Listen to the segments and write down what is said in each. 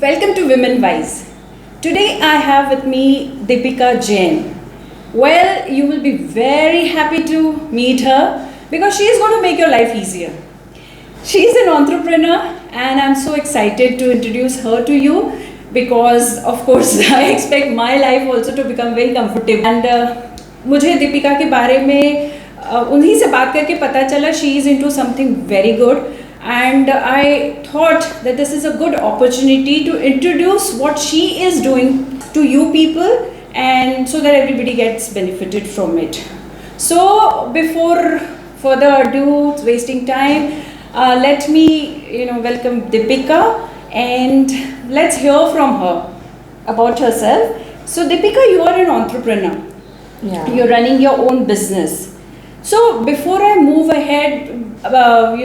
Welcome to Womenwise. Today I have with me Deepika Jain. Well, you will be very happy to meet her because she is going to make your life easier. She is an entrepreneur and I'm so excited to introduce her to you because of course I expect my life also to become very comfortable. And मुझे दीपिका के बारे में उन्हीं से बात करके पता चला she is into something very good. And I thought that this is a good opportunity to introduce what she is doing to you people and so that everybody gets benefited from it. So before further ado, wasting time, let me welcome Deepika and let's hear from her about herself. So Deepika, you are an entrepreneur. Yeah. You're running your own business. So before I move ahead, about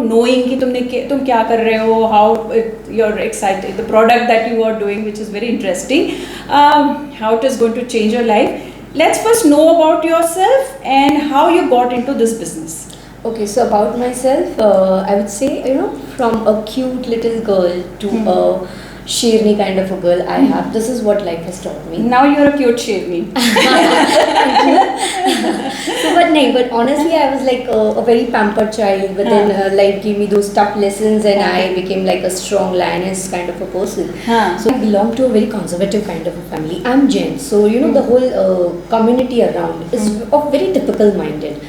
knowing कि तुम क्या कर रहे हो, how you're excited, the product that you are doing, which is very interesting, how it is going to change your life. Let's first know about yourself and how you got into this business. Okay, so about myself, I would say, from a cute little girl to a Sherni kind of a girl I have. This is what life has taught me. Now you're a cute Sherni. But honestly, I was like a very pampered child. But then life gave me those tough lessons, and I became like a strong lioness kind of a person. So I belong to a very conservative kind of a family. I'm Jain, so the whole community around is of very typical minded.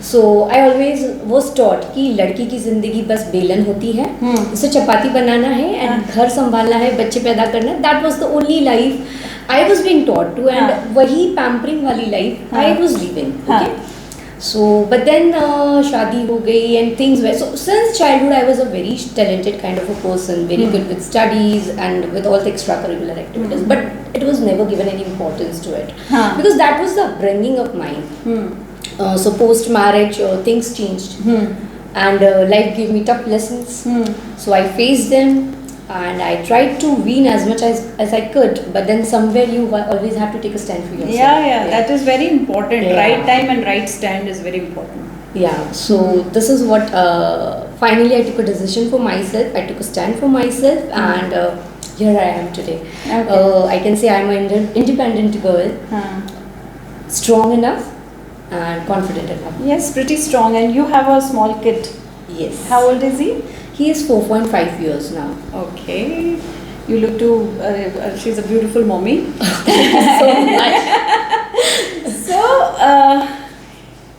So I always was taught कि लड़की की जिंदगी बस बेलन होती है, उसे चपाती बनाना है and घर संभालना है, बच्चे पैदा करना है. That was the only life I was being taught to, and वही pampering वाली life I was living. Okay. So, but then शादी हो गई and things were so. Since childhood, I was a very talented kind of a person, very good with studies and with all the extracurricular activities. But it was never given any importance to it because that was the upbringing of mine. So post marriage, things changed, and life gave me tough lessons. So I faced them. And I tried to win as much as I could, but then somewhere you always have to take a stand for yourself. Yeah. That is very important. Yeah. Right time and right stand is very important. Yeah, so this is what, finally I took a decision for myself, I took a stand for myself, and here I am today. Okay. I can say I'm an independent girl, strong enough and confident enough. Yes, pretty strong. And you have a small kid. Yes. How old is he? He is 4.5 years now. Okay. You look to, she's a beautiful mommy. Thank you so much. So,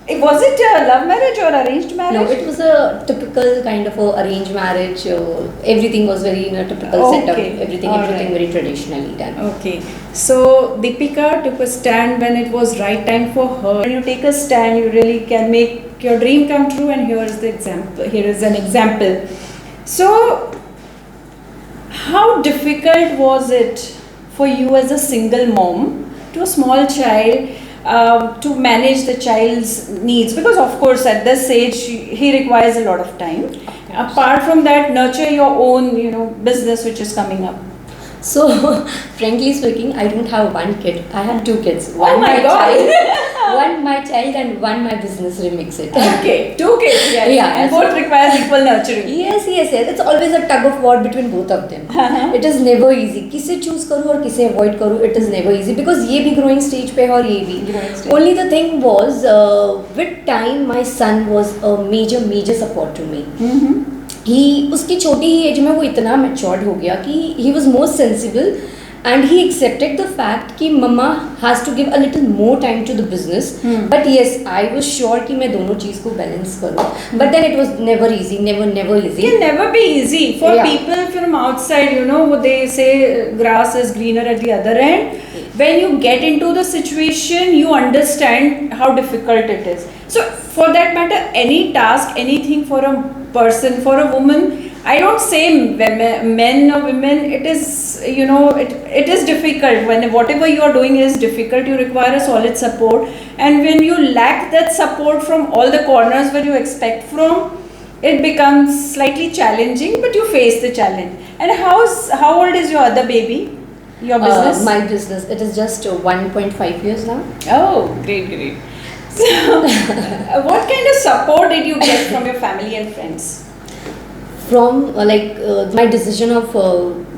was it a love marriage or arranged marriage? No, it was a typical kind of a arranged marriage. Everything was very in a typical setup. Everything very traditionally done. Okay. So, Deepika took a stand when it was right time for her. When you take a stand, you really can make your dream come true, and here is the example. Here is an example. So, how difficult was it for you as a single mom to a small child to manage the child's needs? Because of course at this age he requires a lot of time. Apart from that, nurture your own business which is coming up. So, frankly speaking, I don't have one kid. I have two kids. One my God. One my child and one my business Re-MIIX-it. Okay, two kids. Yes. Yeah. And both requires equal nurturing. Yes. It's always a tug of war between both of them. It is never easy. किसे choose करूँ और किसे avoid करूँ. It is never easy because ये भी growing stage पे है और ये भी. Only the thing was, with time, my son was a major support to me. उसकी छोटी ही एज में वो इतना मैच्योर्ड हो गया कि he was more sensible and he accepted the fact कि mama has to give a little more time to the business. But yes, I was sure कि मैं दोनों चीज़ को balance करूँ. But then it was never easy, never easy. It can never be easy for people from outside. They say grass is greener at the other end. When you get into the situation, you understand how difficult it is. So, for that matter, any task, anything for a person, for a woman, I don't say men or women, it is, it is difficult. When whatever you are doing is difficult, you require a solid support. And when you lack that support from all the corners where you expect from, it becomes slightly challenging, but you face the challenge. And how old is your other baby? Your business? My business, it is just 1.5 years now. Oh, great. So, what kind of support did you get from your family and friends? From my decision of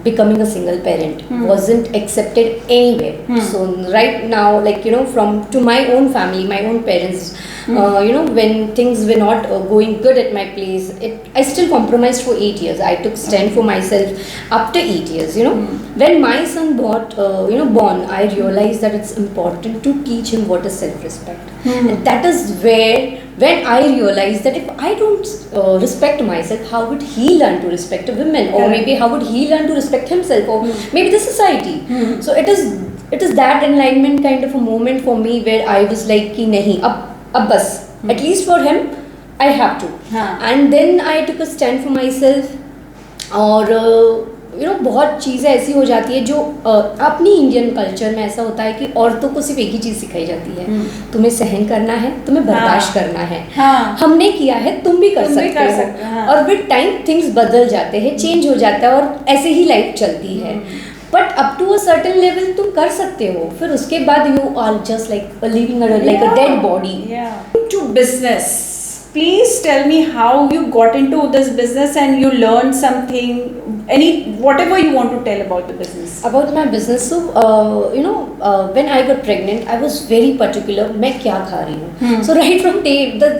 becoming a single parent wasn't accepted anywhere. So right now, like, you know, from to my own family, my own parents, you know, when things were not going good at my place, I still compromised for 8 years. I took stand for myself after 8 years, you know. When my son born, I realized that it's important to teach him what is self-respect. And that is when I realized that if I don't respect myself, how would he learn to respect a woman? Or maybe how would he learn to respect himself? Or maybe the society. So it is that enlightenment kind of a moment for me where I was like, ki nahi, ab bas. At least for him, I have to. And then I took a stand for myself. और you know बहुत चीज़ें ऐसी हो जाती है जो अपनी Indian culture में ऐसा होता है कि औरतों को सिर्फ एक ही चीज़ सिखाई जाती है, तुम्हें सहन करना है, तुम्हें बर्दाश्त करना है। हमने किया है, तुम भी कर सकते हो। और विद टाइम थिंग्स बदल जाते हैं, चेंज हो जाता है और ऐसे ही लाइफ चलती है। But up to a certain level तुम कर सकते हो, फिर उसके बाद you are just like living like a dead body. To business, please tell me how you got into this business and you learned something, whatever you want to tell about the business. About my business, so when I got pregnant, I was very particular मैं क्या खा रही हूँ. So right from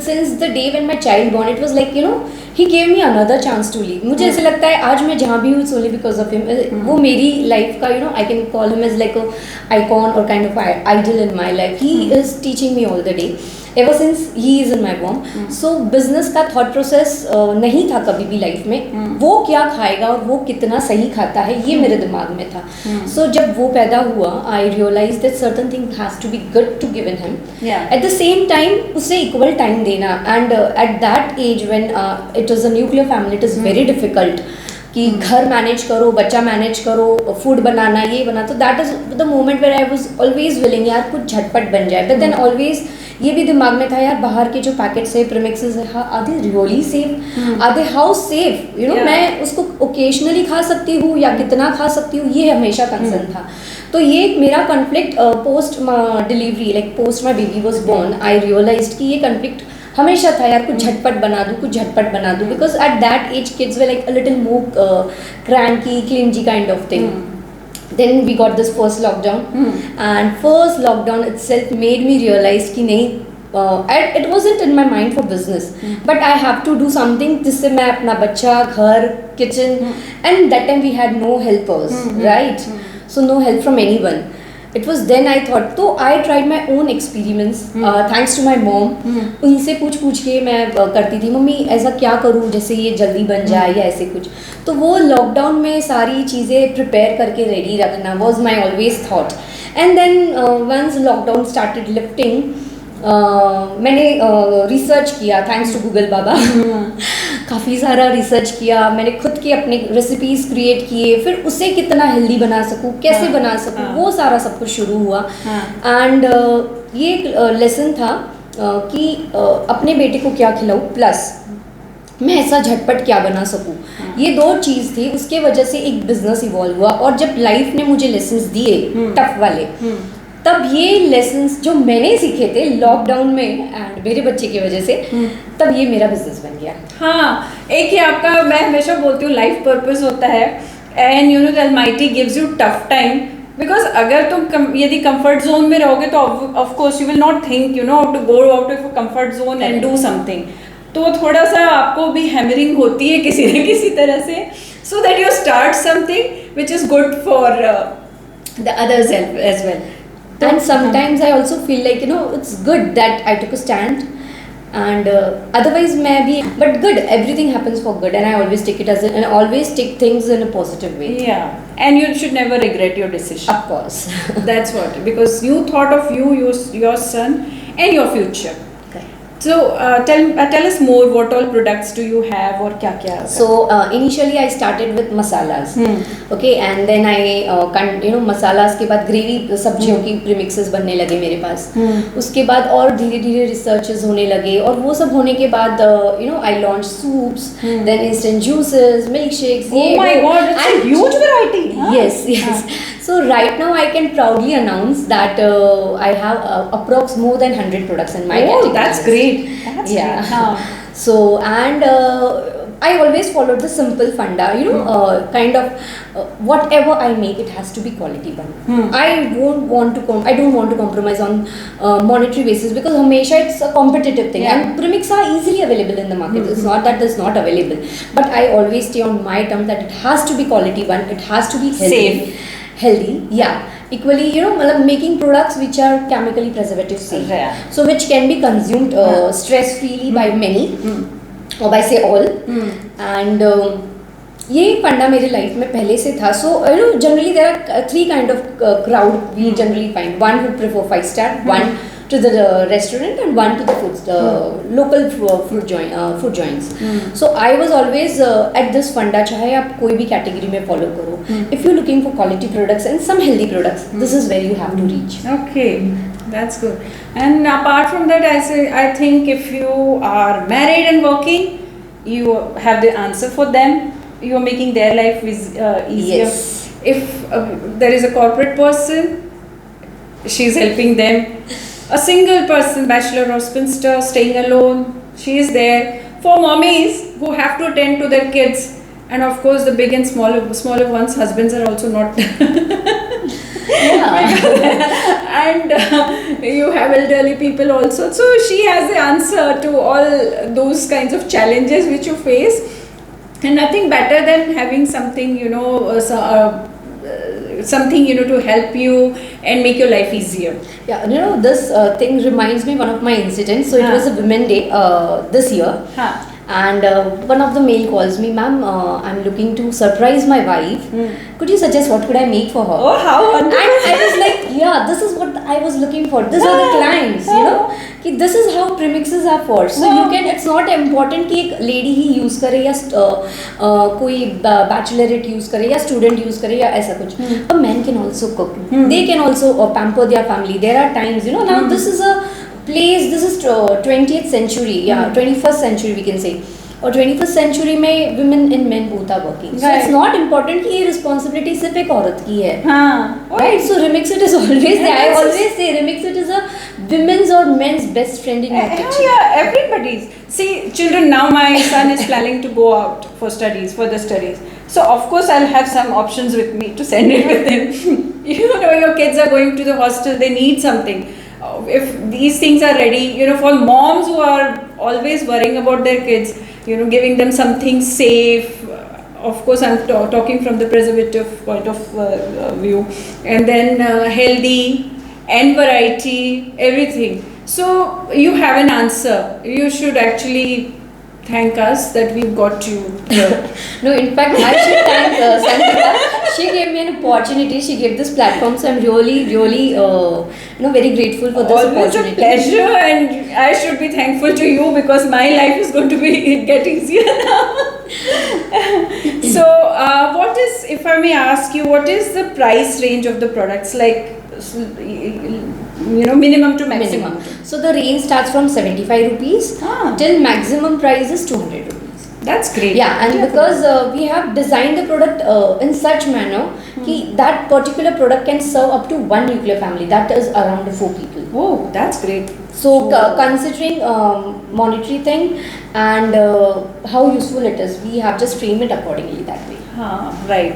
since the day when my child born, it was like, you know, he gave me another chance to live. मुझे ऐसे लगता है आज मैं जहाँ भी हूँ, it's only because of him. वो मेरी life का, you know, I can call him as like a icon or kind of idol in my life. He is teaching me all the day. Ever since he is in my womb. So business का thought process नहीं था कभी भी life में, वो क्या खाएगा और वो कितना सही खाता है ये मेरे दिमाग में था। So जब वो पैदा हुआ, I realized that certain thing has to be good to give in him. At the same time उसे equal time देना, and at that age when it was a nuclear family, it is very difficult कि घर manage करो, बच्चा manage करो, food बनाना, ये बना, तो that is the moment where I was always willing यार कुछ झटपट बन जाए। बट देन ऑलवेज ये भी दिमाग में था यार बाहर के जो पैकेट्स है, प्रीमिक्सेस है, are they really safe, are they how safe, you know, मैं उसको ओकेजनली खा सकती हूँ या कितना खा सकती हूँ, ये हमेशा कंसर्न था। तो ये मेरा conflict post delivery, like post my baby was born, I realized कि ये कॉन्फ्लिक्ट हमेशा था यार, कुछ झटपट बना दूँ, कुछ झटपट बना दूँ, because at that age kids were like a little more cranky, clingy kind of thing. Then we got this first lockdown, and first lockdown itself made me realize कि नहीं, it wasn't in my mind for business, but I have to do something जिससे मैं अपना बच्चा, घर, kitchen, and that time we had no helpers, right? So no help from anyone. It was then I thought, तो I tried my own experiments, thanks to my mom. उनसे पूछ के मैं करती थी, मम्मी ऐसा क्या करूँ जैसे ये जल्दी बन जाए या ऐसे कुछ। तो वो लॉकडाउन में सारी चीज़ें प्रिपेयर करके रेडी रखना was my always thought. And then once lockdown started lifting, मैंने रिसर्च किया, थैंक्स टू गूगल बाबा, काफ़ी सारा रिसर्च किया, मैंने खुद के अपने रेसिपीज़ क्रिएट किए, फिर उसे कितना हेल्दी बना सकूँ, कैसे बना सकूँ, वो सारा सब कुछ शुरू हुआ। एंड ये एक लेसन था कि अपने बेटे को क्या खिलाऊँ, प्लस मैं ऐसा झटपट क्या बना सकूँ, ये दो चीज़ थी। उसके वजह से एक बिजनेस इवॉल्व हुआ, और जब लाइफ ने मुझे लेसन्स दिए टफ वाले, तब ये लेसन्स जो मैंने सीखे थे लॉकडाउन में एंड मेरे बच्चे की वजह से, तब ये मेरा बिजनेस बन गया। हाँ, एक ही आपका, मैं हमेशा बोलती हूँ, लाइफ पर्पस होता है, and you know the almighty gives you tough time, because अगर तुम यदि कंफर्ट जोन में रहोगे तो of course you will not think, you know, how to go out of comfort zone and do something. तो थोड़ा सा आपको भी हैमरिंग होती है किसी न किसी तरह से, so that you start something which is good for the others as well. And sometimes I also feel like, you know, it's good that I took a stand, and otherwise maybe, but good, everything happens for good, and I always take it as and always take things in a positive way. Yeah, and you should never regret your decision. Of course. That's what, because you thought of your son and your future. So tell us more, what all products do you have और क्या क्या? So initially I started with masalas, okay, and then I masalas के बाद gravy सब्जियों की premixes बनने लगे मेरे पास। उसके बाद और धीरे धीरे रिसर्चेस होने लगे, और वो सब होने के बाद I launched soups, then instant juices, milkshakes. Oh my God, that's a huge variety. Yes. So right now I can proudly announce that I have approx more than 100 products in my category. That's great. That's yeah. Great. So and I always followed the simple funda, kind of whatever I make, it has to be quality one. I don't want to compromise on monetary basis, because hamesha it's a competitive thing, and premix are easily available in the market. It's not that it's not available, but I always stay on my term that it has to be quality one, it has to be healthy, equally, making products which are chemically preservative safe, so which can be consumed stress freely by many, or by say all, and ये फंडा मेरे life में पहले से था. So generally there are three kind of crowd we generally find. One who prefer 5-star, one to the restaurant, and one to the local food joints. So I was always at this funda, चाहे आप कोई भी category में follow करो. If you're looking for quality products and some healthy products, this is where you have to reach. Okay, that's good. And apart from that, I think if you are married and working, you have the answer for them. You are making their life easier. Yes. If there is a corporate person, she is helping them. A single person, bachelor or spinster, staying alone, she is there. For mommies who have to attend to their kids, and of course the big and smaller ones, husbands are also not. And you have elderly people also. So she has the answer to all those kinds of challenges which you face. And nothing better than having something, to help you and make your life easier. Yeah, this thing reminds me one of my incidents. So it was a Women Day this year. And one of the male calls me, ma'am, I'm looking to surprise my wife. Could you suggest what could I make for her? Oh, how wonderful. And I was like, yeah, this is what I was looking for. These are the clients, this is how premixes are for. So you can, it's not important कि एक lady ही use करे या कोई bachelorette use करे या student use करे या ऐसा कुछ. A man can also cook. They can also pamper their family. There are times, now this is a place, this is 20th century, 21st century we can say. Or 21st century में women and men both are working. So it's not important कि ये responsibility सिर्फ एक औरत की है. Right? So Re-MIIX-it is always there. I always say Re-MIIX-it is a women's or men's best friend in your kitchen. Yeah, everybody's. See, children, now my son is planning to go out for further studies. So of course I'll have some options with me to send it with him. Your kids are going to the hostel, they need something. If these things are ready, for moms who are always worrying about their kids, giving them something safe. Of course, I'm talking from the preservative point of view, and then healthy and variety, everything. So you have an answer. You should actually thank us that we've got you here. No, in fact, I should thank Sangita. She gave me an opportunity. She gave this platform, so I'm really, very grateful for this opportunity. It's a pleasure, and I should be thankful to you because my life is going to get easier now. So, if I may ask you, what is the price range of the products? Like, minimum to maximum. So the range starts from 75 rupees till maximum price is 200 rupees. That's great. Yeah, and because we have designed the product in such manner that particular product can serve up to one nuclear family, that is around 4 people. Oh, that's great. So considering monetary thing and how useful it is, we have just framed it accordingly that way. Right.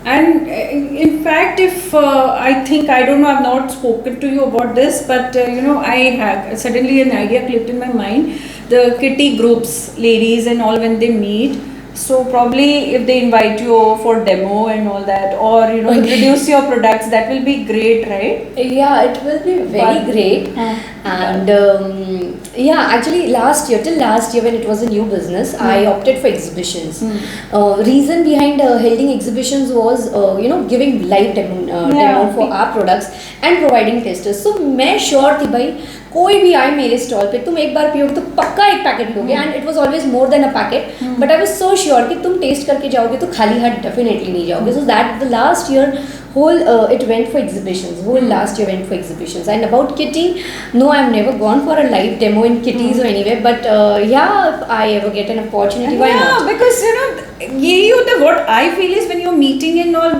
And in fact, if I think, I don't know, I've not spoken to you about this, but I have suddenly an idea clicked in my mind. The kitty groups, ladies and all, when they meet, so probably if they invite you for demo and all that, or introduce your products, that will be great, right? Yeah, it will be very great. And actually till last year when it was a new business, I opted for exhibitions. Reason behind holding exhibitions was giving live demo for our products and providing testers. So मैं sure थी भाई कोई भी आए मेरे stall पे, तुम एक बार पियोगे तो पक्का एक पैकेट लोगे, and it was always more than a packet, but I was so sure कि तुम टेस्ट करके जाओगे तो खाली हाथ डेफिनेटली नहीं जाओगे. So that the last year whole it went for exhibitions. Last year went for exhibitions. And about kitty, no, I've never gone for a live demo in kitties or anywhere, but if I ever get an opportunity, why not? Because what I feel is when you're meeting and all,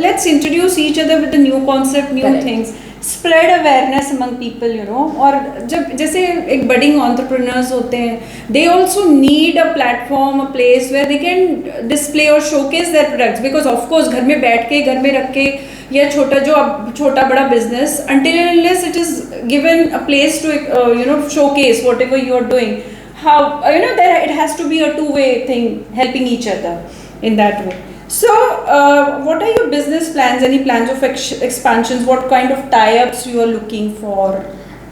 let's introduce each other with the new concept, new things. spread awareness among people, you know. और जब जैसे एक budding entrepreneurs होते हैं, they also need a platform, a place where they can display or showcase their products, because of course घर में बैठ के, घर में रख के, या छोटा बड़ा business, until and unless it is given a place to you know, showcase whatever you are doing, how you know, there it has to be a two-way thing, helping each other in that way. So, what are your business plans? Any plans of expansions? What kind of tie-ups you are looking for?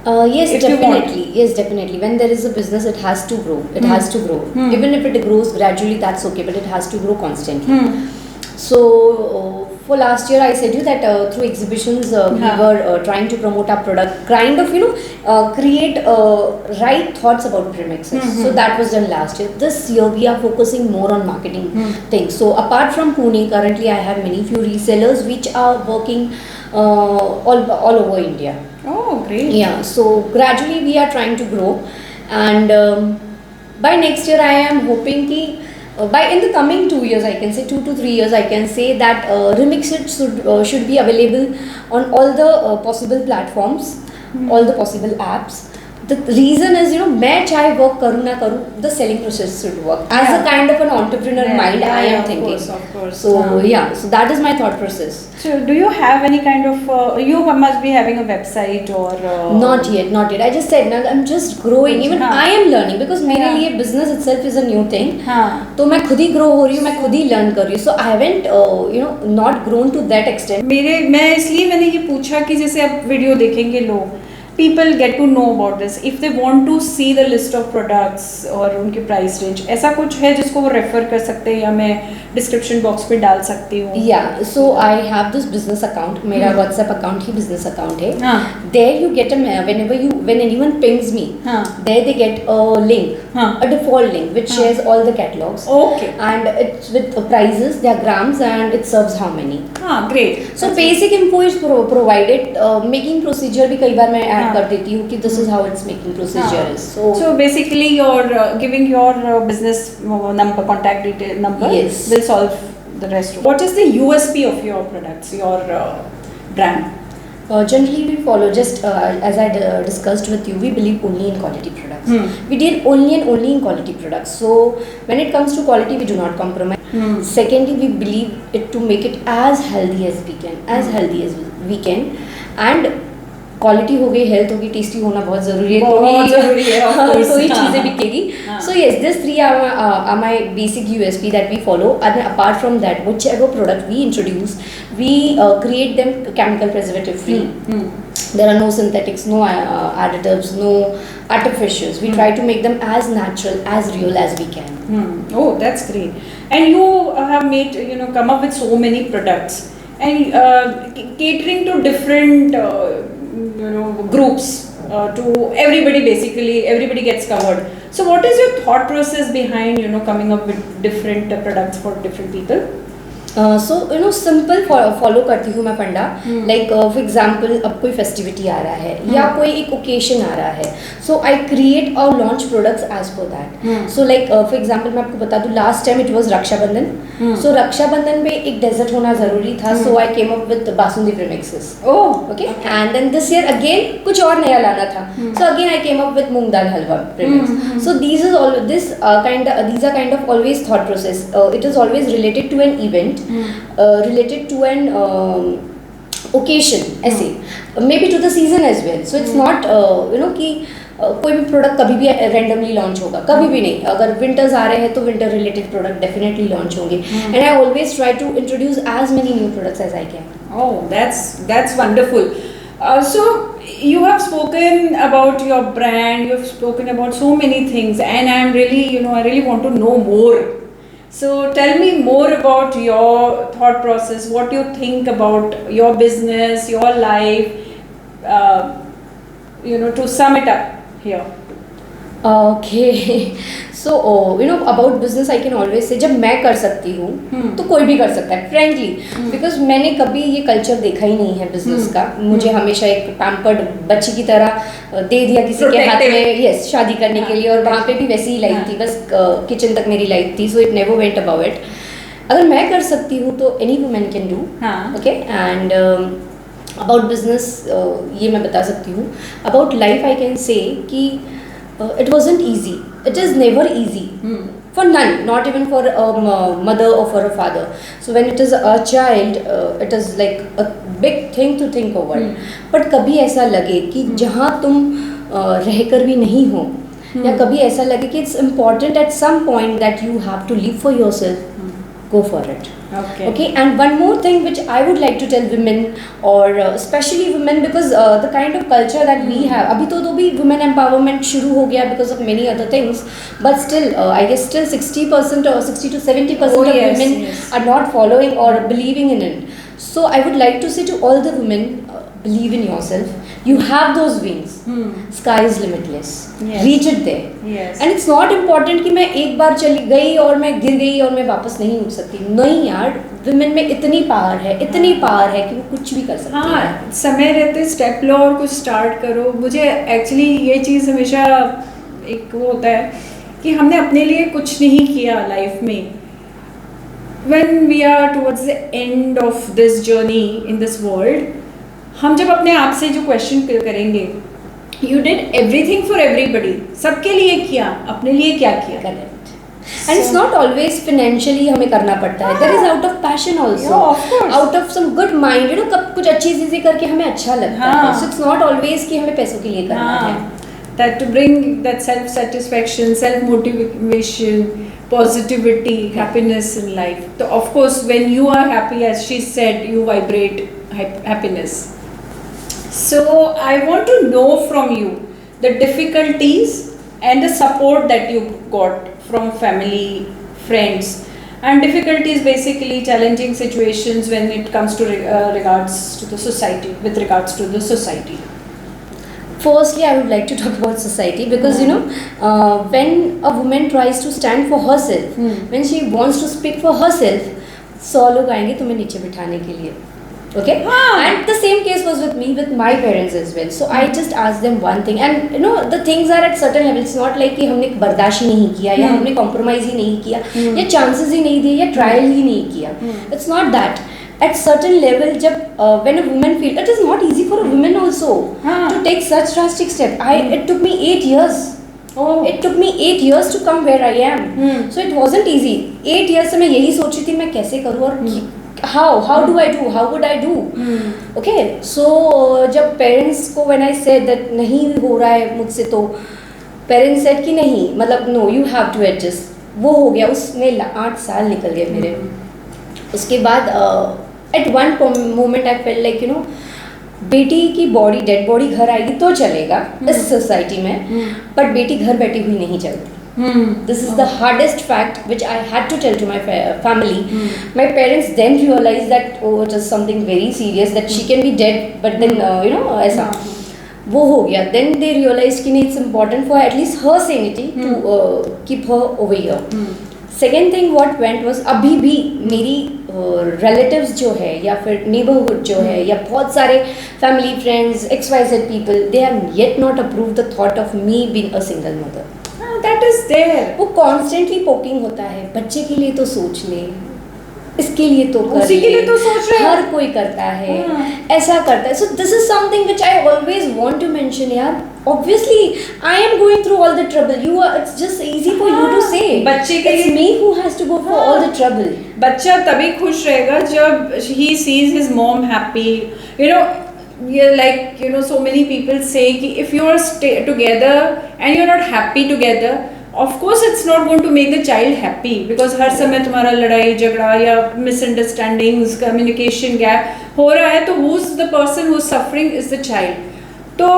Yes, definitely. Yes, definitely. When there is a business, it has to grow. It has to grow. Even if it grows gradually, that's okay. But it has to grow constantly. So, for last year, I said you that through exhibitions, we were trying to promote our product, kind of, you know, create right thoughts about premixes. So that was done last year. This year, we are focusing more on marketing things. So apart from Pune, currently I have few resellers which are working all over India. Oh, great. Yeah. So gradually we are trying to grow, and by next year I am hoping ki. By in the coming 2 years, I can say 2 to 3 years, I can say that Re-MIIX-it should be available on all the possible platforms, all the possible apps. The reason is, you know, मैं चाहे work करूँ ना करूँ, the selling process should work. As a kind of an entrepreneur mind, I am thinking. Of course. So yeah, so that is my thought process. So do you have any kind of? You must be having a website or? Not yet. I just said ना, I'm just growing. Even I am learning, because मेरे लिए business itself is a new thing. तो मैं खुद ही grow हो रही हूँ, मैं खुद ही learn कर रही हूँ. So I haven't, you know, not grown to that extent. मैं इसलिए मैंने ये पूछा कि जैसे अब वीडियो देखेंगे लोग, people get to know about this. If they want to see the list of products और उनके price range, ऐसा कुछ है जिसको वो refer कर सकते हैं, या मैं description box पे डाल सकती हूँ? Yeah, so I have this business account. मेरा WhatsApp account ही business account है. There you get when anyone pings me, there they get a link, a default link which shares all the catalogs. Okay. And it's with prices, their grams, and it serves how many. Great. So basic info is provided. Making procedure भी कई बार मैं कर देती हूँ कि this is how its making procedure is. So basically you're giving your business number, contact detail number, yes, will solve the rest. What is the USP of your products, your brand? Generally we follow just as I discussed with you, we believe only in quality products. We deal only in quality products. So when it comes to quality, we do not compromise. Secondly, we believe it to make it as healthy as we can, and quality हो गई, health होगी, tasty होना बहुत ज़रूरी है, तो ही चीज़ें बिकेगी. So yes, these three are my basic USP that we follow. And apart from that, whichever product we introduce, we create them chemical preservative free. There are no synthetics, no additives, no artificials. We try to make them as natural, as real as we can. Oh, that's great. And you have made, you know, come up with so many products, and catering to different you know, groups, to everybody, basically everybody gets covered. So what is your thought process behind, you know, coming up with different products for different people? So you know, simple follow करती हूँ मैं फंडा. Like for example, अब कोई festivity आ रहा है, या कोई एक occasion आ रहा है, so I create or launch products as per that. So like for example, मैं आपको बता दूँ, last time it was Rakshabandhan. So Rakshabandhan पे एक dessert होना ज़रूरी था, so I came up with basundi premixes. Oh, okay. And then this year again कुछ और नया लाना था, so again I came up with moong dal halwa premix. So these are kind of always thought process. It is always related to an event. Related to an occasion, ऐसे maybe to the season as well. So it's not you know कि कोई भी product कभी भी randomly launch होगा, कभी भी नहीं. अगर winters आ रहे हैं तो winter related product definitely launch होंगे. And I always try to introduce as many new products as I can. Oh, that's wonderful. So you have spoken about your brand, you have spoken about so many things, and I really want to know more. So tell me more about your thought process, what you think about your business, your life, you know, to sum it up here. Okay. So you know, about business I can always say, जब मैं कर सकती हूँ तो कोई भी कर सकता है, frankly, because मैंने कभी ये कल्चर देखा ही नहीं है बिजनेस का. मुझे हमेशा एक पैम्पर्ड बच्ची की तरह दे दिया किसी के हाथ में, yes, शादी करने के लिए, और वहाँ पे भी वैसी ही लाइफ थी, बस किचन तक मेरी लाइफ थी. So it never went about it. अगर मैं कर सकती हूँ तो any woman can do. Okay. And about business ये मैं बता सकती हूँ. About life I can say कि it wasn't easy. It is never easy. For none, not even for a mother or for a father. So when it is a child, it is like a big thing to think over. But कभी ऐसा लगे कि जहाँ तुम रहकर भी नहीं हो, या कभी ऐसा लगे कि it's important at some point that you have to live for yourself, go for it. Okay. And one more thing which I would like to tell women, or especially women, because the kind of culture that we have, अभी तो भी women empowerment शुरू हो गया because of many other things, but still I guess still 60% or 60 to 70% of women are not following or believing in it. So I would like to say to all the women, believe in yourself. You have those wings. Sky is limitless. Reach it there. And it's not important कि मैं एक बार चली गई और मैं गिर गई और मैं वापस नहीं उठ सकती. नहीं यार, women में इतनी पावर है कि वो कुछ भी कर सकती है. समय रहते स्टेप लो और कुछ स्टार्ट करो. मुझे एक्चुअली ये चीज़ हमेशा एक वो होता है कि हमने अपने लिए कुछ नहीं किया लाइफ में. When we are towards the end of this journey in this world, हम जब अपने आप से जो क्वेश्चन करेंगे, you did everything for everybody, सबके लिए किया, अपने लिए क्या किया? Correct. And it's not always financially हमें करना पड़ता है. There is out of passion also, out of some good mind, you know, कब कुछ अच्छी चीजें करके हमें अच्छा लगता है. सो इट्स नॉट ऑलवेज कि हमें पैसों के लिए करना है. That to bring that self satisfaction, self motivation, positivity, happiness in life. So of course when you are happy, as she said, you vibrate happiness. So I want to know from you the difficulties and the support that you got from family, friends, and difficulties, basically challenging situations when it comes to regards to the society, with regards to the society. Firstly, I would like to talk about society because you know, when a woman tries to stand for herself, when she wants to speak for herself, 100 लोग आएंगे तुम्हें नीचे बिठाने के लिए. Okay? And the same case was with me, with my parents as well. So I just asked them one thing, and you know, the things are at certain levels. It's not like कि हमने बर्दाश्त ही नहीं किया, या हमने compromise ही नहीं किया, या chances ही नहीं दिए, या trial ही नहीं किया. It's not that. At certain level, जब when a woman feel, it is not easy for a woman also to take such drastic step. It took me 8 years. It took me 8 years to come where I am. So it wasn't easy. 8 years से मैं यही सोच रही थी मैं कैसे करूँ और how do I do, how would I do. Okay, so जब parents को when I said that नहीं हो रहा है मुझसे, तो parents said कि नहीं, मतलब no, you have to adjust. वो हो गया, उसमें 8 साल निकल गए मेरे. उसके बाद at one moment I felt like, you know, बेटी की बॉडी, डेड बॉडी घर आएगी तो चलेगा इस सोसाइटी में, बट बेटी घर बैठी हुई नहीं चलती. This is the hardest fact which I had to tell to my family. My parents then realized that it is something very serious, that she can be dead, but then you know, ऐसा वो हो गया. Then they realized कि it's important for at least her sanity to keep her over here. Second thing what went was, अभी भी मेरी relatives जो है, या फिर neighborhood जो है, या बहुत सारे family friends, XYZ people, they have yet not approved the thought of me being a single mother. That is there. वो constantly poking होता है, बच्चे के लिए तो सोच ले, इसके लिए तो कर ले, उसी के लिए तो सोच रहे हैं, हर कोई करता है, ऐसा करता है. So this is something which I always want to mention यार. Obviously I am going through all the trouble. It's just easy for you to say. बच्चे के लिए it's me who has to go for all the trouble. बच्चा तभी खुश रहेगा जब he sees his mom happy. You know, like, you know, so many people say कि if you are together and you're not happy together, of course it's not going to make the child happy, because हर समय तुम्हारा लड़ाई झगड़ा या misunderstandings, communication gap हो रहा है, तो who's the person who's suffering is the child. तो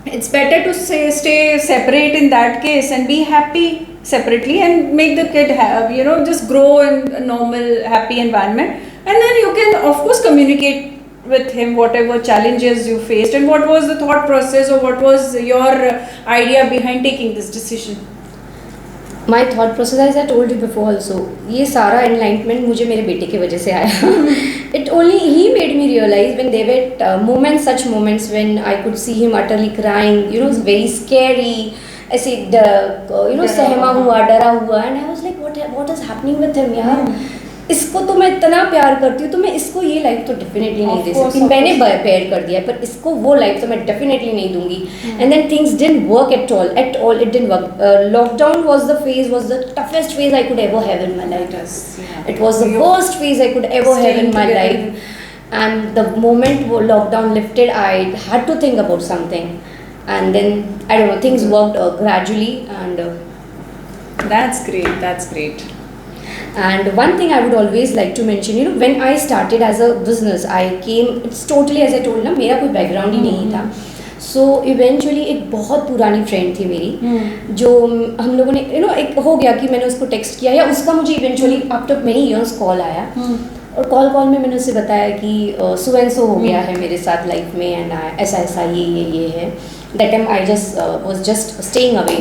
it's better to stay separate in that case and be happy separately and make the kid have, you know, just grow in a normal happy environment, and then you can of course communicate with him whatever challenges you faced, and what was the thought process, or what was your idea behind taking this decision. My thought process, as I told you before also, ये सारा enlightenment मुझे मेरे बेटे की वजह से आया. It only he made me realize when there were moments, such moments when I could see him utterly crying, you know, very scary, ऐसे you know, सहमा हुआ, डरा हुआ, and I was like, what is happening with him यार? इसको तो मैं इतना प्यार करती हूँ, तो मैं इसको ये लाइफ तो डेफिनेटली नहीं दे सकती। मैंने पेयर कर दिया है, पर इसको वो लाइफ तो मैं डेफिनेटली नहीं दूंगी। And then things didn't work at all it didn't work. Lockdown was the toughest phase I could ever have in my life. It was the worst phase I could ever have in my life. And the moment lockdown lifted, I had to think about something, and then I don't know, things worked gradually, and that's great. And one thing I would always like to mention, you know, when I started as a business, it's totally, as I told ना, मेरा कोई background ही नहीं था. So eventually एक बहुत पुरानी friend थी मेरी, जो हम लोगों ने एक हो गया कि मैंने उसको टेक्स्ट किया, या उसका मुझे eventually after many years call आया, और कॉल में मैंने उससे बताया कि सो एंड सो हो गया है मेरे साथ लाइफ में, एंड ऐसा ये है. That time I was just staying away.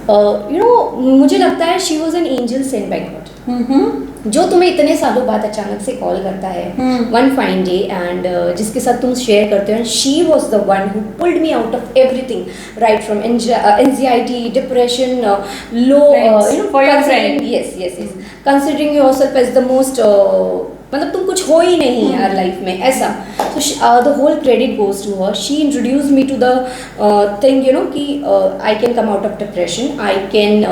मुझे लगता है she was an angel sent by God, जो तुम्हें इतने सालों बाद अचानक से कॉल करता है वन फाइन डे, एंड जिसके साथ तुम शेयर करते हो. And she was the one who pulled me out of everything, right from anxiety, depression, low, considering yourself as the most, मतलब तुम कुछ हो ही नहीं यार लाइफ में, ऐसा. So the whole credit goes to her. She introduced me to the thing, कि I can come out of depression, I can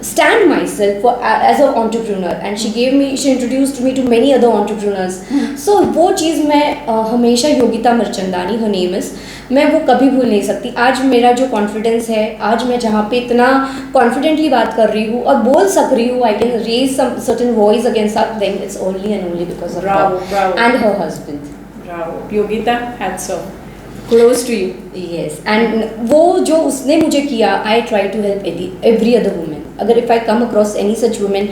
stand myself as an entrepreneur, and she introduced me to many other entrepreneurs. So वो चीज़ मैं हमेशा, Yogita मर्चंदानी her name is, मैं वो कभी भूल नहीं सकती. आज मेरा जो कॉन्फिडेंस है, आज मैं जहाँ पे इतना कॉन्फिडेंटली बात कर रही हूँ और बोल सक रही हूँ, I can raise some certain voice against something, it's only and only because of her and her husband. Bravo, Yogita, hats off. Close to you. Yes, and वो जो उसने मुझे किया, I try to help every other woman. अगर if I come across any such woman,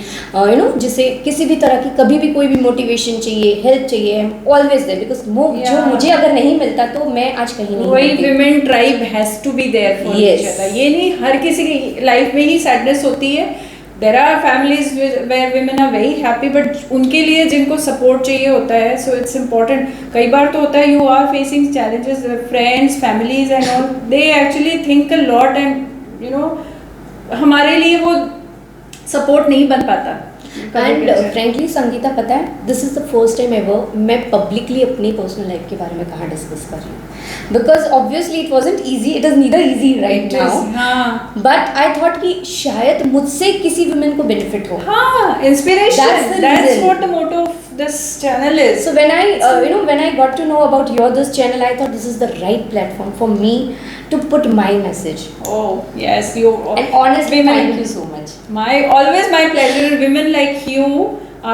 जिसे किसी भी तरह की कभी भी कोई भी मोटिवेशन चाहिए, हेल्प चाहिए, I am always there, because जो मुझे अगर नहीं मिलता तो मैं आज कहीं नहीं. वही women tribe has to be there for each other. ये नहीं हर किसी की लाइफ में ही सैडनेस होती है. There are families where women are very happy, but उनके लिए जिनको support चाहिए होता है, so it's important. कई बार तो होता है you are facing challenges, friends, families and all, they actually think a lot, and हमारे लिए वो support नहीं बन पाता. एंड फ्रेंकली संगीता, पता है, this is the first time ever मैं पब्लिकली अपनी पर्सनल लाइफ के बारे में कहाँ डिस्कस कर रही हूँ, because obviously it wasn't easy, it is neither easy right now, but I thought कि शायद मुझसे किसी वुमेन को बेनिफिट हो. Inspiration, that's what the motto of this channel is. So when I got to know about this channel, I thought this is the right platform for me to put my message. Oh yes, you, and honestly thank you so much. Always my pleasure. Women like you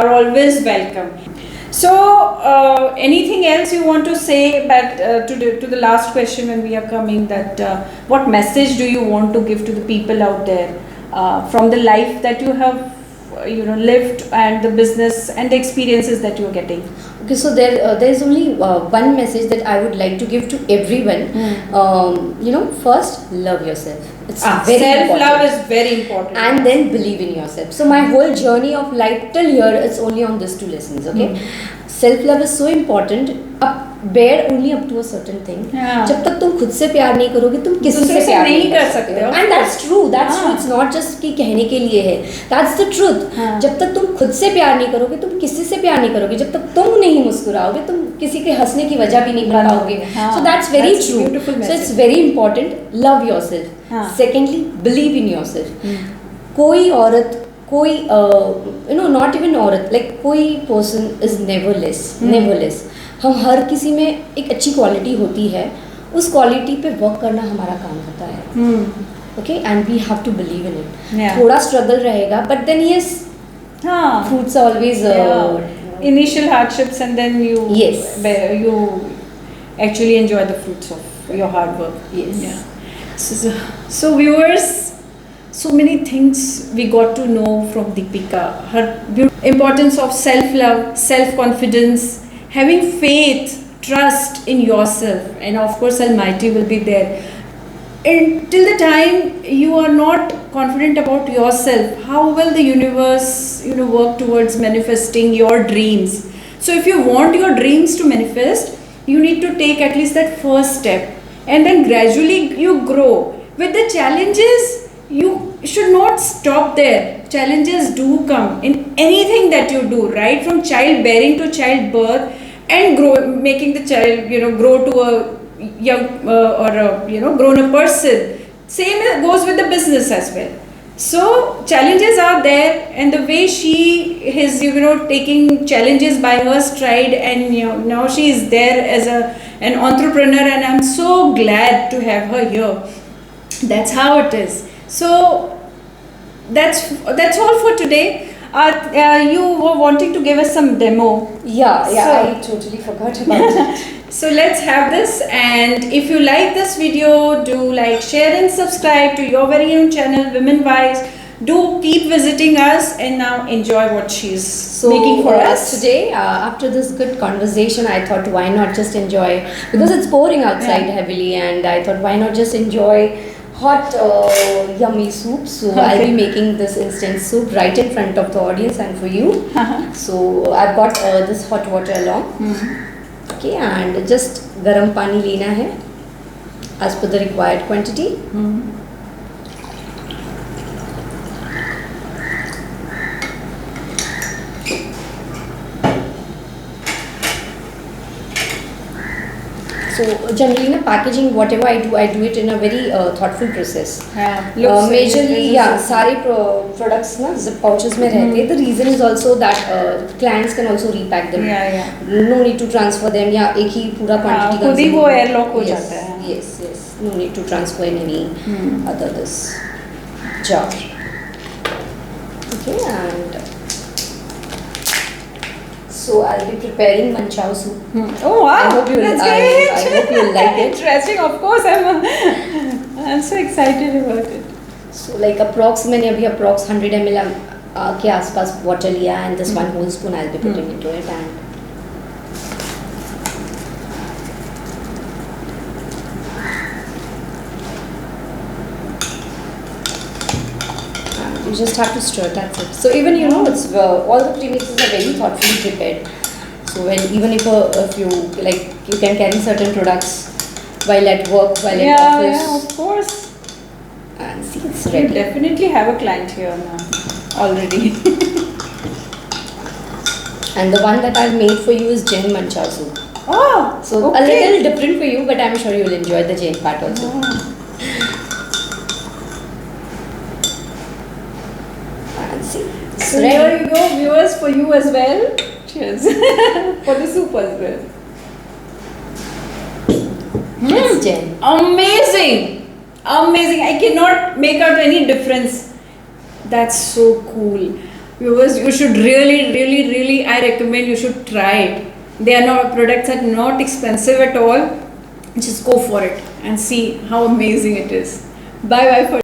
are always welcome. So anything else you want to say back to the last question when we are coming, that what message do you want to give to the people out there from the life that you have lived, and the business and the experiences that you are getting? Okay, so there is only one message that I would like to give to everyone. First, love yourself. It's very self-love is very important. And then believe in yourself. So my whole journey of life till here is only on these two lessons. Okay, self-love is so important. Bear only up to a certain thing. जब तक तुम खुद से प्यार नहीं करोगे, तुम किसी से प्यार नहीं कर सकते हो. And that's true. It's not just कि कहने के लिए है. That's the truth. जब तक तुम खुद से प्यार नहीं करोगे, तुम किसी से प्यार नहीं करोगे. जब तक तुम नहीं मुस्कुराओगे, तुम किसी के हंसने की वजह भी नहीं बन पाओगे. So that's very true. So it's very important. Love yourself. Secondly, believe in yourself. कोई औरत, कोई not even औरत, like कोई person is never less. हम हर किसी में एक अच्छी क्वालिटी होती है, उस क्वालिटी पे वर्क करना हमारा काम होता है. Okay, and we have to believe in it. थोड़ा स्ट्रगल रहेगा, but then yes, fruits are always initial hardships, and then you actually enjoy the fruits of your hard work. So viewers, so many things we got to know from Deepika. Her importance of self-love, self-confidence, having faith, trust in yourself, and of course Almighty will be there. Until the time you are not confident about yourself, how will the universe work towards manifesting your dreams? So if you want your dreams to manifest, you need to take at least that first step, and then gradually you grow. With the challenges, you should not stop there. Challenges do come in anything that you do, right from childbearing to childbirth, and making the child, grow to a young or a, grown up person. Same goes with the business as well. So challenges are there, and the way she is, taking challenges by her stride, and now she is there as an entrepreneur, and I'm so glad to have her here. That's how it is. So that's all for today. You were wanting to give us some demo. Yeah, So- I totally forgot about it. So let's have this, and if you like this video, do like, share and subscribe to your very own channel, Womenwise. Do keep visiting us, and now enjoy what she's making for us today. After this good conversation, I thought why not just enjoy, because it's pouring outside heavily, and I thought why not just enjoy hot yummy soup. So I'll be making this instant soup right in front of the audience and for you. So I've got this hot water along. Okay, and just garam pani lena hai as per the required quantity. So generally in packaging, whatever I do it in a very thoughtful process. Majorly, सारे products ना zip pouches में रहते हैं. The reason is also that clients can also repack them. No need to transfer them, या एक ही पूरा quantity खुद ही वो airlock हो जाता है. Yes. No need to transfer in any other this jar. Okay, and so I'll be preparing manchow soup. Oh wow! I hope you That's will. great. I hope you will like it. Interesting. Of course, I'm so excited about it. So like approx मैंने अभी approx 100 ml के आसपास water लिया, and this one whole spoon I'll be putting into it, and you just have to stir. That's it. So even it's all the premixes are very thoughtfully prepared. So when even if you like, you can carry certain products while at work, while at office. Yeah, of course. And see, it's You ready. definitely have a client here now already. And the one that I've made for you is Jain manchow soup. Oh, So a little different for you, but I'm sure you will enjoy the Jain part also. And see, it's So ready. here you go, viewers, for you as well. Cheers. For the soup as well. It's Jain. Amazing! Amazing! I cannot make out any difference. That's so cool. Viewers, you should really, I recommend you should try it. Products are not expensive at all. Just go for it and see how amazing it is. Bye for